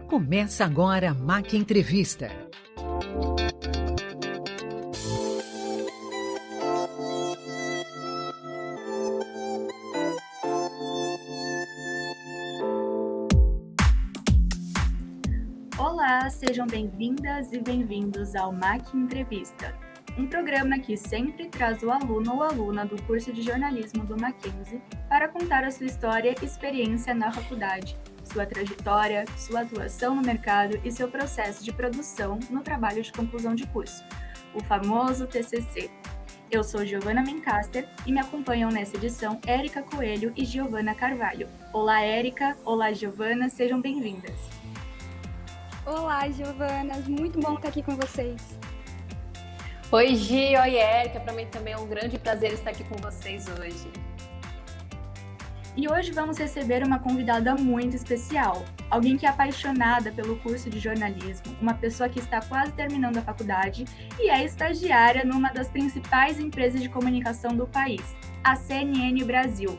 Começa agora a MAC Entrevista. Olá, sejam bem-vindas e bem-vindos ao MAC Entrevista, um programa que sempre traz o aluno ou aluna do curso de jornalismo do Mackenzie para contar a sua história e experiência na faculdade, sua trajetória, sua atuação no mercado e seu processo de produção no trabalho de conclusão de curso, o famoso TCC. Eu sou Giovana Mencaster e me acompanham nessa edição Érica Coelho e Giovana Carvalho. Olá, Érica. Olá, Giovana. Sejam bem-vindas. Olá, Giovanas. Muito bom estar aqui com vocês. Oi, Gi. Oi, Érica. Para mim também é um grande prazer estar aqui com vocês hoje. E hoje vamos receber uma convidada muito especial, alguém que é apaixonada pelo curso de jornalismo, uma pessoa que está quase terminando a faculdade e é estagiária numa das principais empresas de comunicação do país, a CNN Brasil.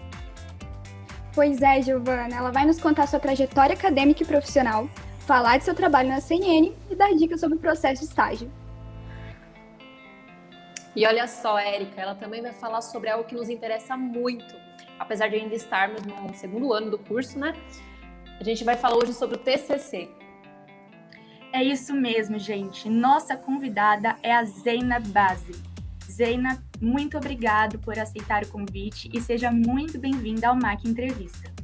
Pois é, Giovana, ela vai nos contar sua trajetória acadêmica e profissional, falar de seu trabalho na CNN e dar dicas sobre o processo de estágio. E olha só, Érica, ela também vai falar sobre algo que nos interessa muito, apesar de ainda estarmos no segundo ano do curso, né? A gente vai falar hoje sobre o TCC. É isso mesmo, gente. Nossa convidada é a Zeina Bazi. Zeina, muito obrigado por aceitar o convite e seja muito bem-vinda ao MAC Entrevista.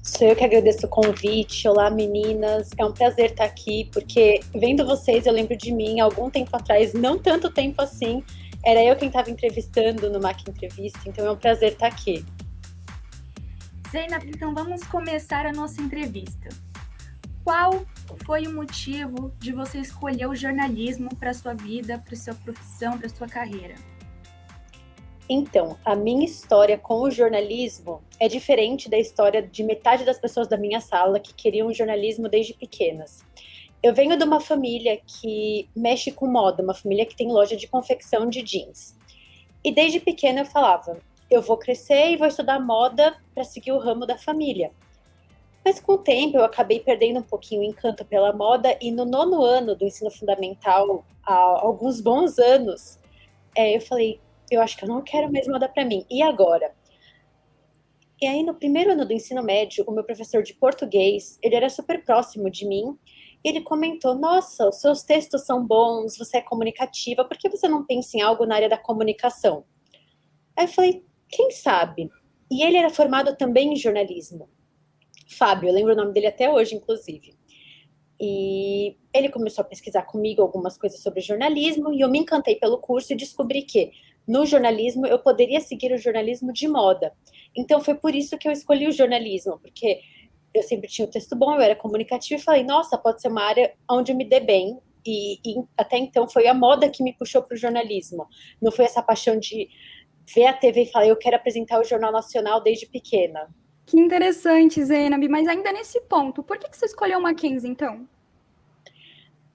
Sou eu que agradeço o convite. Olá, meninas. É um prazer estar aqui, porque vendo vocês, eu lembro de mim, algum tempo atrás, não tanto tempo assim, era eu quem estava entrevistando no MAC Entrevista, então é um prazer estar aqui. Zeina, então vamos começar a nossa entrevista. Qual foi o motivo de você escolher o jornalismo para a sua vida, para a sua profissão, para a sua carreira? Então, a minha história com o jornalismo é diferente da história de metade das pessoas da minha sala que queriam jornalismo desde pequenas. Eu venho de uma família que mexe com moda, uma família que tem loja de confecção de jeans. E desde pequena eu falava, eu vou crescer e vou estudar moda para seguir o ramo da família. Mas com o tempo eu acabei perdendo um pouquinho o encanto pela moda e no 9º ano do ensino fundamental, há alguns bons anos, eu falei, eu acho que eu não quero mais moda para mim. E agora? E aí no 1º ano do ensino médio, o meu professor de português, ele era super próximo de mim, e ele comentou, nossa, os seus textos são bons, você é comunicativa, por que você não pensa em algo na área da comunicação? Aí eu falei, quem sabe? E ele era formado também em jornalismo. Fábio, eu lembro o nome dele até hoje, inclusive. E ele começou a pesquisar comigo algumas coisas sobre jornalismo, e eu me encantei pelo curso e descobri que, no jornalismo, eu poderia seguir o jornalismo de moda. Então foi por isso que eu escolhi o jornalismo, porque eu sempre tinha o texto bom, eu era comunicativa e falei, nossa, pode ser uma área onde eu me dê bem. E até então foi a moda que me puxou para o jornalismo. Não foi essa paixão de ver a TV e falar, eu quero apresentar o Jornal Nacional desde pequena. Que interessante, Zeinabi, mas ainda nesse ponto, por que você escolheu o Mackenzie, então?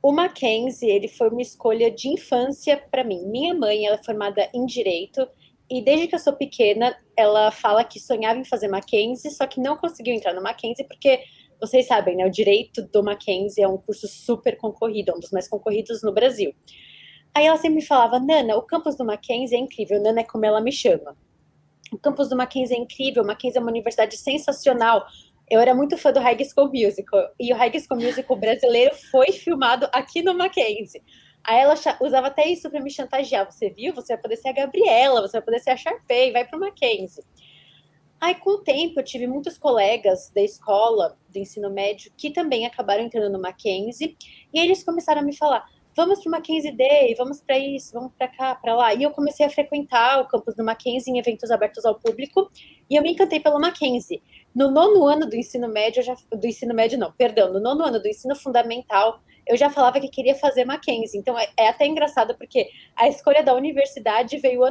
O Mackenzie, ele foi uma escolha de infância para mim. Minha mãe, ela é formada em Direito, e desde que eu sou pequena, ela fala que sonhava em fazer Mackenzie, só que não conseguiu entrar no Mackenzie, porque, vocês sabem, né, o Direito do Mackenzie é um curso super concorrido, um dos mais concorridos no Brasil. Aí ela sempre me falava, Nana, o campus do Mackenzie é incrível, Nana é como ela me chama. O campus do Mackenzie é incrível, o Mackenzie é uma universidade sensacional. Eu era muito fã do High School Musical, e o High School Musical brasileiro foi filmado aqui no Mackenzie. Aí ela usava até isso para me chantagear. Você viu? Você vai poder ser a Gabriela, você vai poder ser a Sharpay, vai para o Mackenzie. Aí, com o tempo, eu tive muitos colegas da escola, do ensino médio, que também acabaram entrando no Mackenzie, e eles começaram a me falar, vamos para o Mackenzie Day, vamos para isso, vamos para cá, para lá. E eu comecei a frequentar o campus do Mackenzie em eventos abertos ao público, e eu me encantei pelo Mackenzie. No 9º ano do ensino médio, no 9º ano do ensino fundamental, eu já falava que queria fazer Mackenzie. Então, é até engraçado, porque a escolha da universidade veio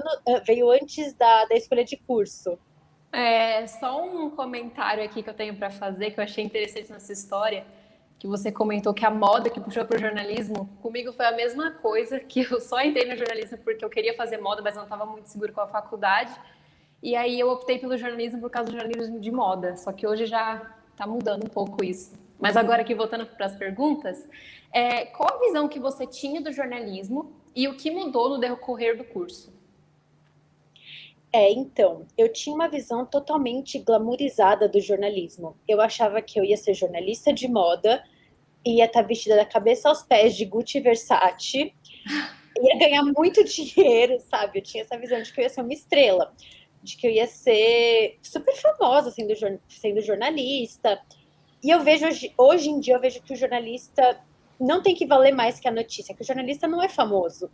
antes da escolha de curso. Só um comentário aqui que eu tenho para fazer, que eu achei interessante nessa história, que você comentou que a moda que puxou para o jornalismo, comigo foi a mesma coisa, que eu só entrei no jornalismo porque eu queria fazer moda, mas não estava muito seguro com a faculdade. E aí eu optei pelo jornalismo por causa do jornalismo de moda, só que hoje já está mudando um pouco isso. Mas agora aqui, voltando para as perguntas, qual a visão que você tinha do jornalismo e o que mudou no decorrer do curso? Então, eu tinha uma visão totalmente glamourizada do jornalismo. Eu achava que eu ia ser jornalista de moda, ia estar vestida da cabeça aos pés de Gucci e Versace, ia ganhar muito dinheiro, sabe? Eu tinha essa visão de que eu ia ser uma estrela, de que eu ia ser super famosa sendo jornalista. E eu vejo hoje em dia, eu vejo que o jornalista não tem que valer mais que a notícia, que o jornalista não é famoso.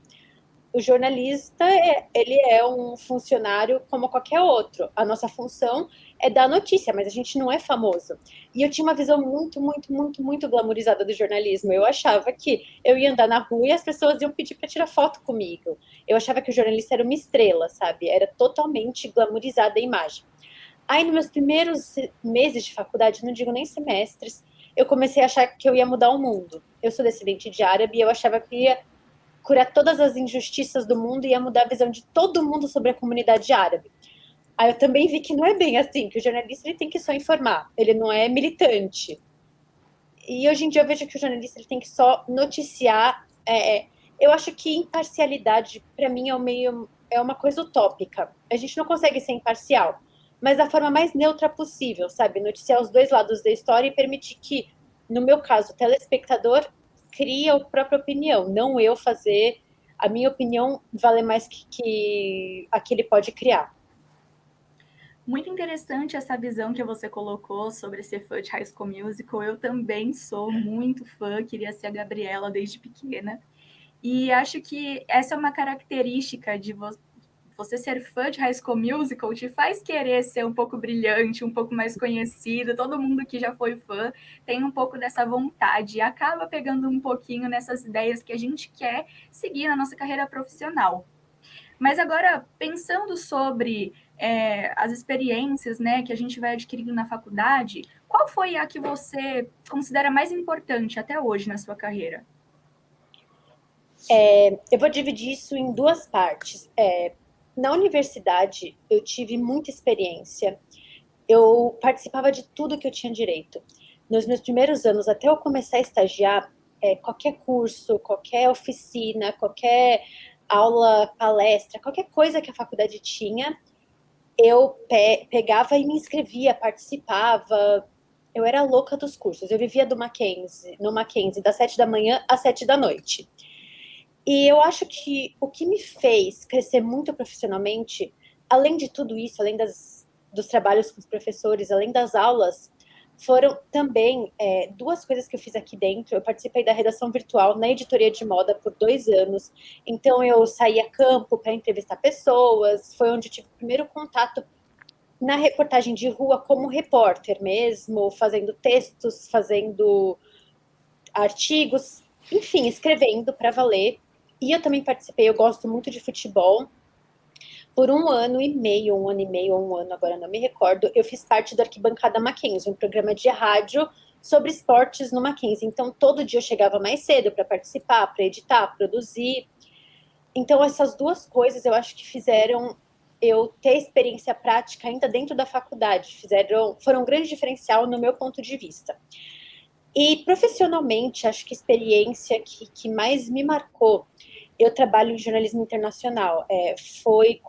O jornalista, ele é um funcionário como qualquer outro. A nossa função é dar notícia, mas a gente não é famoso. E eu tinha uma visão muito, muito, muito, muito glamourizada do jornalismo. Eu achava que eu ia andar na rua e as pessoas iam pedir para tirar foto comigo. Eu achava que o jornalista era uma estrela, sabe? Era totalmente glamourizada a imagem. Aí, nos meus primeiros meses de faculdade, não digo nem semestres, eu comecei a achar que eu ia mudar o mundo. Eu sou descendente de árabe e eu achava que ia curar todas as injustiças do mundo e ia mudar a visão de todo mundo sobre a comunidade árabe. Aí eu também vi que não é bem assim, que o jornalista ele tem que só informar, ele não é militante. E hoje em dia eu vejo que o jornalista ele tem que só noticiar. Eu acho que imparcialidade, para mim, é uma coisa utópica. A gente não consegue ser imparcial, mas da forma mais neutra possível, sabe? Noticiar os dois lados da história e permitir que, no meu caso, o telespectador cria a própria opinião, não eu fazer a minha opinião valer mais que a que ele pode criar. Muito interessante essa visão que você colocou sobre ser fã de High School Musical. Eu também sou muito fã, queria ser a Gabriela desde pequena. E acho que essa é uma característica de você ser fã de High School Musical, te faz querer ser um pouco brilhante, um pouco mais conhecido. Todo mundo que já foi fã tem um pouco dessa vontade e acaba pegando um pouquinho nessas ideias que a gente quer seguir na nossa carreira profissional. Mas agora, pensando sobre as experiências, né, que a gente vai adquirindo na faculdade, qual foi a que você considera mais importante até hoje na sua carreira? Eu vou dividir isso em duas partes. Na universidade, eu tive muita experiência. Eu participava de tudo que eu tinha direito. Nos meus primeiros anos, até eu começar a estagiar, qualquer curso, qualquer oficina, qualquer aula, palestra, qualquer coisa que a faculdade tinha, eu pegava e me inscrevia, participava. Eu era louca dos cursos. Eu vivia no Mackenzie, das 7 da manhã às 7 da noite. E eu acho que o que me fez crescer muito profissionalmente, além de tudo isso, além dos trabalhos com os professores, além das aulas, foram também duas coisas que eu fiz aqui dentro. Eu participei da redação virtual na editoria de moda por 2 anos. Então, eu saí a campo para entrevistar pessoas. Foi onde eu tive o primeiro contato na reportagem de rua como repórter mesmo, fazendo textos, fazendo artigos, enfim, escrevendo para valer. E eu também participei, eu gosto muito de futebol. Por 1 ano e meio, ou 1 ano, agora não me recordo, eu fiz parte do Arquibancada Mackenzie, um programa de rádio sobre esportes no Mackenzie. Então, todo dia eu chegava mais cedo para participar, para editar, produzir. Então, essas duas coisas eu acho que fizeram eu ter experiência prática ainda dentro da faculdade. Foram um grande diferencial no meu ponto de vista. E profissionalmente, acho que a experiência que mais me marcou, eu trabalho em jornalismo internacional, foram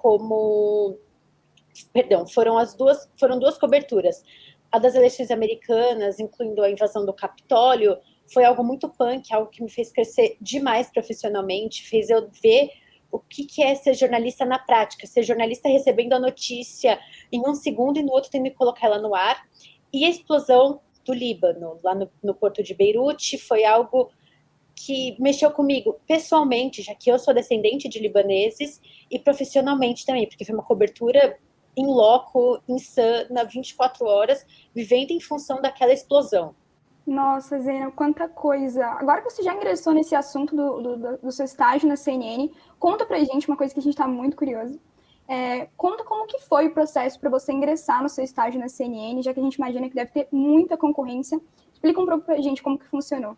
duas coberturas. A das eleições americanas, incluindo a invasão do Capitólio, foi algo muito punk, algo que me fez crescer demais profissionalmente, fez eu ver o que é ser jornalista na prática, ser jornalista recebendo a notícia em 1 segundo e no outro tem que colocar ela no ar. E a explosão do Líbano, lá no porto de Beirute, foi algo que mexeu comigo pessoalmente, já que eu sou descendente de libaneses, e profissionalmente também, porque foi uma cobertura em loco, insana, 24 horas, vivendo em função daquela explosão. Nossa, Zena, quanta coisa. Agora que você já ingressou nesse assunto do seu estágio na CNN, conta pra gente uma coisa que a gente está muito curioso. Conta como que foi o processo para você ingressar no seu estágio na CNN, já que a gente imagina que deve ter muita concorrência. Explica um pouco pra gente como que funcionou.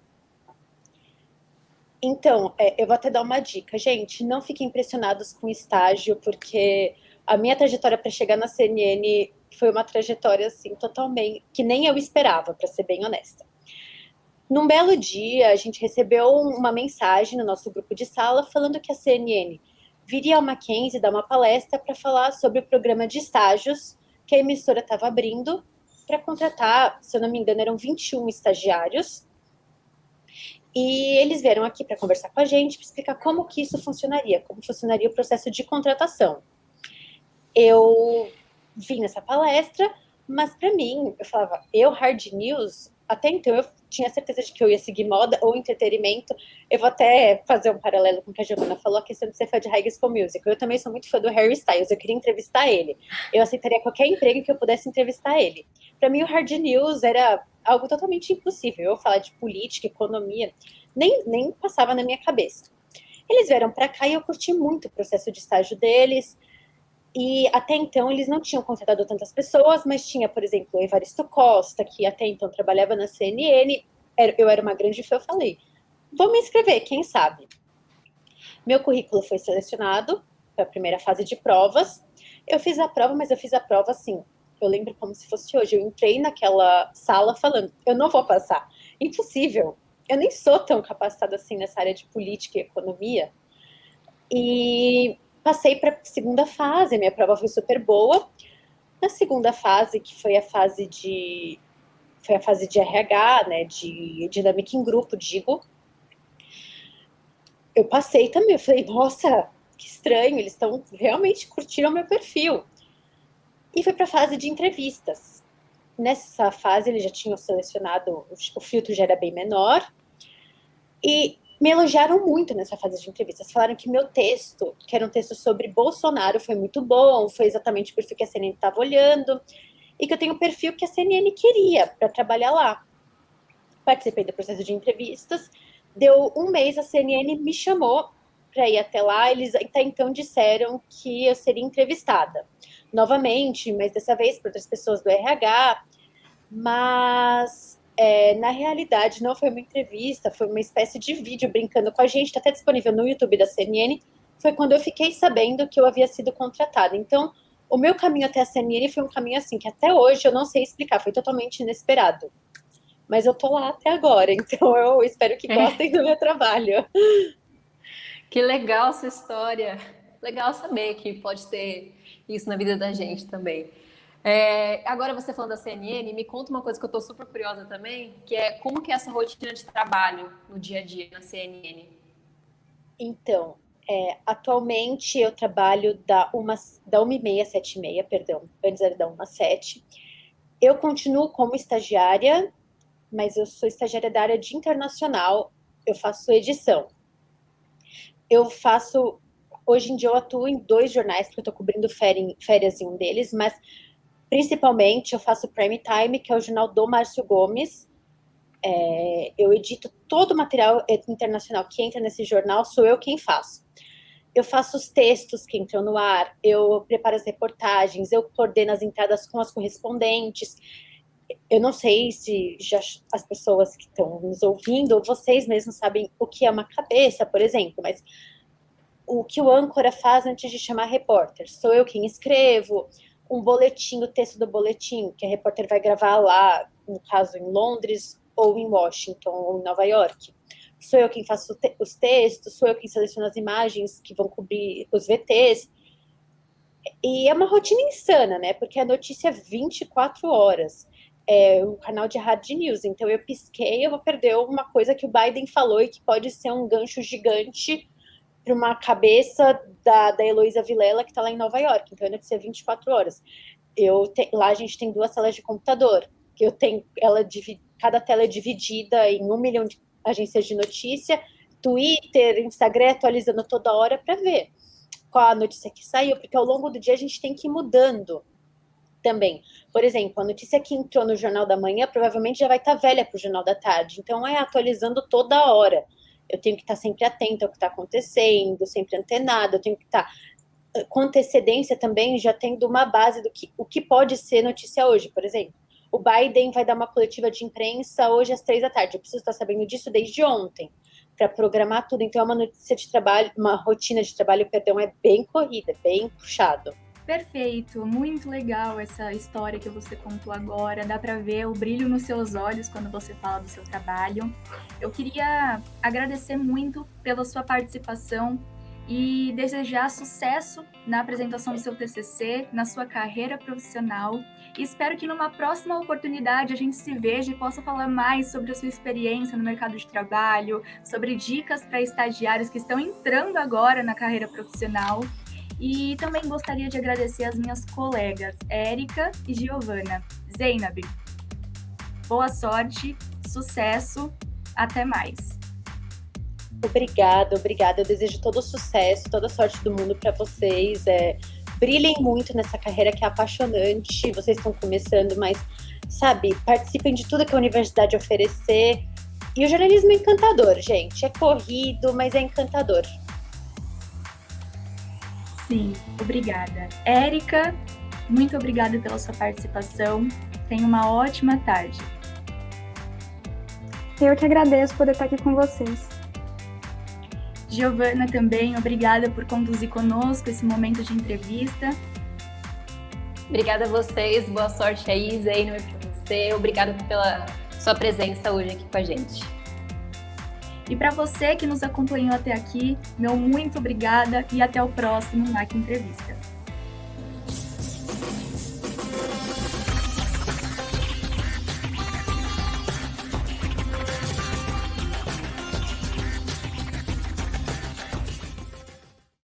Então, eu vou até dar uma dica. Gente, não fiquem impressionados com o estágio, porque a minha trajetória para chegar na CNN foi uma trajetória, assim, totalmente, que nem eu esperava, para ser bem honesta. Num belo dia, a gente recebeu uma mensagem no nosso grupo de sala falando que a CNN viria ao Mackenzie dar uma palestra para falar sobre o programa de estágios que a emissora estava abrindo para contratar, se eu não me engano, eram 21 estagiários. E eles vieram aqui para conversar com a gente, para explicar como que isso funcionaria, como funcionaria o processo de contratação. Eu vim nessa palestra, mas para mim, eu falava, hard news, até então eu tinha certeza de que eu ia seguir moda ou entretenimento. Eu vou até fazer um paralelo com o que a Giovana falou, a questão de ser fã de High School Musical. Eu também sou muito fã do Harry Styles, eu queria entrevistar ele. Eu aceitaria qualquer emprego que eu pudesse entrevistar ele. Para mim, o hard news era algo totalmente impossível. Eu falar de política, economia, nem passava na minha cabeça. Eles vieram para cá e eu curti muito o processo de estágio deles. E até então eles não tinham contratado tantas pessoas, mas tinha, por exemplo, o Evaristo Costa, que até então trabalhava na CNN. Eu era uma grande fã, eu falei, vou me inscrever, quem sabe? Meu currículo foi selecionado para a primeira fase de provas. Eu fiz a prova, mas eu fiz a prova assim, eu lembro como se fosse hoje. Eu entrei naquela sala falando, eu não vou passar, impossível. Eu nem sou tão capacitada assim nessa área de política e economia. E passei para a segunda fase, minha prova foi super boa. Na segunda fase, que foi a fase de RH, né, de dinâmica em grupo, digo, eu passei também. Eu falei, nossa, que estranho, eles estão realmente curtiram meu perfil. E foi para a fase de entrevistas. Nessa fase, eles já tinham selecionado, o filtro já era bem menor, e me elogiaram muito nessa fase de entrevistas. Falaram que meu texto, que era um texto sobre Bolsonaro, foi muito bom, foi exatamente o perfil que a CNN estava olhando, e que eu tenho o perfil que a CNN queria para trabalhar lá. Participei do processo de entrevistas, deu um mês, a CNN me chamou para ir até lá. Eles até então disseram que eu seria entrevistada novamente, mas dessa vez por outras pessoas do RH, mas na realidade não foi uma entrevista, foi uma espécie de vídeo brincando com a gente, está até disponível no YouTube da CNN. Foi quando eu fiquei sabendo que eu havia sido contratada. Então, o meu caminho até a CNN foi um caminho assim, que até hoje eu não sei explicar, foi totalmente inesperado. Mas eu tô lá até agora, então eu espero que gostem do meu trabalho. Que legal essa história. Legal saber que pode ter isso na vida da gente também. Agora você falando da CNN, me conta uma coisa que eu estou super curiosa também, que é como que é essa rotina de trabalho no dia a dia na CNN? Então, atualmente eu trabalho da 1h30 às 7h30, perdão, antes era da 1 às 7. Eu continuo como estagiária, mas eu sou estagiária da área de internacional, eu faço edição. Hoje em dia eu atuo em 2 jornais, porque eu estou cobrindo férias em um deles, mas principalmente eu faço Prime Time, que é o jornal do Márcio Gomes. Eu edito todo o material internacional que entra nesse jornal, sou eu quem faço. Eu faço os textos que entram no ar, eu preparo as reportagens, eu coordeno as entradas com as correspondentes. Eu não sei se já as pessoas que estão nos ouvindo, ou vocês mesmos sabem o que é uma cabeça, por exemplo, mas o que o âncora faz antes de chamar repórter? Sou eu quem escrevo um boletim, o texto do boletim, que a repórter vai gravar lá, no caso em Londres, ou em Washington, ou em Nova York. Sou eu quem faço os textos, sou eu quem seleciono as imagens que vão cobrir os VTs. E é uma rotina insana, né? Porque a notícia é 24 horas. É um canal de hard news, então eu pisquei, eu vou perder uma coisa que o Biden falou e que pode ser um gancho gigante para uma cabeça da Heloísa Vilela, que está lá em Nova York. Então, a notícia é 24 horas. Lá a gente tem 2 telas de computador, que eu tenho, cada tela é dividida em 1 milhão de agências de notícia, Twitter, Instagram, atualizando toda hora para ver qual a notícia que saiu, porque ao longo do dia a gente tem que ir mudando também. Por exemplo, a notícia que entrou no Jornal da Manhã provavelmente já vai estar velha para o Jornal da Tarde, então atualizando toda hora. Eu tenho que estar sempre atenta ao que está acontecendo, sempre antenada, eu tenho que estar com antecedência também, já tendo uma base do o que pode ser notícia hoje, por exemplo. O Biden vai dar uma coletiva de imprensa hoje às 3 da tarde, eu preciso estar sabendo disso desde ontem, para programar tudo. Então é uma notícia de trabalho, uma rotina de trabalho, perdão, é bem corrida, bem puxado. Perfeito, muito legal essa história que você contou agora. Dá para ver o brilho nos seus olhos quando você fala do seu trabalho. Eu queria agradecer muito pela sua participação e desejar sucesso na apresentação do seu TCC, na sua carreira profissional. E espero que numa próxima oportunidade a gente se veja e possa falar mais sobre a sua experiência no mercado de trabalho, sobre dicas para estagiários que estão entrando agora na carreira profissional. E também gostaria de agradecer as minhas colegas, Érica e Giovana. Zeynab, boa sorte, sucesso, até mais. Obrigada. Eu desejo todo o sucesso, toda a sorte do mundo para vocês. Brilhem muito nessa carreira que é apaixonante. Vocês estão começando, mas, sabe, participem de tudo que a universidade oferecer. E o jornalismo é encantador, gente. É corrido, mas é encantador. Sim, obrigada. Érica, muito obrigada pela sua participação. Tenha uma ótima tarde. Eu que agradeço poder estar aqui com vocês. Giovana também, obrigada por conduzir conosco esse momento de entrevista. Obrigada a vocês, boa sorte aí, Zeynab, para você. Obrigada pela sua presença hoje aqui com a gente. E para você que nos acompanhou até aqui, meu muito obrigada e até o próximo MAC Entrevista.